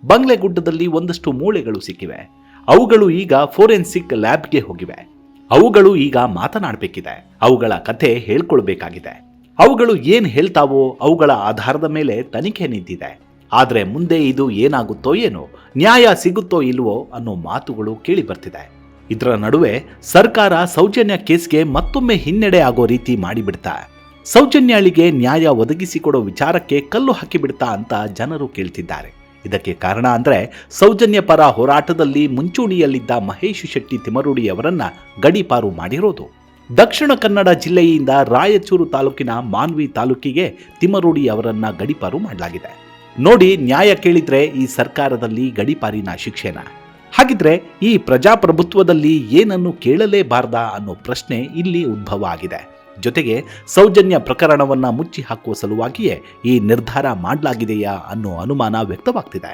ಬಂಗ್ಲೆಗುಡ್ಡದಲ್ಲಿ ಒಂದಷ್ಟು ಮೂಳೆಗಳು ಸಿಕ್ಕಿವೆ. ಅವುಗಳು ಈಗ ಫೋರೆನ್ಸಿಕ್ ಲ್ಯಾಬ್ಗೆ ಹೋಗಿವೆ. ಅವುಗಳು ಈಗ ಮಾತನಾಡಬೇಕಿದೆ. ಅವುಗಳ ಕಥೆ ಹೇಳ್ಕೊಳ್ಬೇಕಾಗಿದೆ. ಅವುಗಳು ಏನ್ ಹೇಳ್ತಾವೋ ಅವುಗಳ ಆಧಾರದ ಮೇಲೆ ತನಿಖೆ ನಿಂತಿದೆ. ಆದ್ರೆ ಮುಂದೆ ಇದು ಏನಾಗುತ್ತೋ ಏನೋ, ನ್ಯಾಯ ಸಿಗುತ್ತೋ ಇಲ್ವೋ ಅನ್ನೋ ಮಾತುಗಳು ಕೇಳಿ ಬರ್ತಿದೆ. ಇದರ ನಡುವೆ ಸರ್ಕಾರ ಸೌಜನ್ಯ ಕೇಸ್ಗೆ ಮತ್ತೊಮ್ಮೆ ಹಿನ್ನಡೆ ಆಗೋ ರೀತಿ ಮಾಡಿಬಿಡ್ತಾ, ಸೌಜನ್ಯಾಳಿಗೆ ನ್ಯಾಯ ಒದಗಿಸಿಕೊಡೋ ವಿಚಾರಕ್ಕೆ ಕಲ್ಲು ಹಾಕಿಬಿಡ್ತಾ ಅಂತ ಜನರು ಕೇಳ್ತಿದ್ದಾರೆ. ಇದಕ್ಕೆ ಕಾರಣ ಅಂದ್ರೆ ಸೌಜನ್ಯ ಪರ ಹೋರಾಟದಲ್ಲಿ ಮುಂಚೂಣಿಯಲ್ಲಿದ್ದ ಮಹೇಶ್ ಶೆಟ್ಟಿ ತಿಮರೋಡಿ ಅವರನ್ನ ಗಡೀಪಾರು ಮಾಡಿರೋದು. ದಕ್ಷಿಣ ಕನ್ನಡ ಜಿಲ್ಲೆಯಿಂದ ರಾಯಚೂರು ತಾಲೂಕಿನ ಮಾನ್ವಿ ತಾಲೂಕಿಗೆ ತಿಮರೋಡಿ ಅವರನ್ನ ಗಡೀಪಾರು ಮಾಡಲಾಗಿದೆ. ನೋಡಿ, ನ್ಯಾಯ ಕೇಳಿದ್ರೆ ಈ ಸರ್ಕಾರದಲ್ಲಿ ಗಡೀಪಾರಿನ ಶಿಕ್ಷೆನ? ಹಾಗಿದ್ರೆ ಈ ಪ್ರಜಾಪ್ರಭುತ್ವದಲ್ಲಿ ಏನನ್ನು ಕೇಳಲೇಬಾರ್ದಾ ಅನ್ನೋ ಪ್ರಶ್ನೆ ಇಲ್ಲಿ ಉದ್ಭವ ಆಗಿದೆ. ಜೊತೆಗೆ ಸೌಜನ್ಯ ಪ್ರಕರಣವನ್ನ ಮುಚ್ಚಿ ಹಾಕುವ ಸಲುವಾಗಿಯೇ ಈ ನಿರ್ಧಾರ ಮಾಡಲಾಗಿದೆಯಾ ಅನ್ನೋ ಅನುಮಾನ ವ್ಯಕ್ತವಾಗ್ತಿದೆ.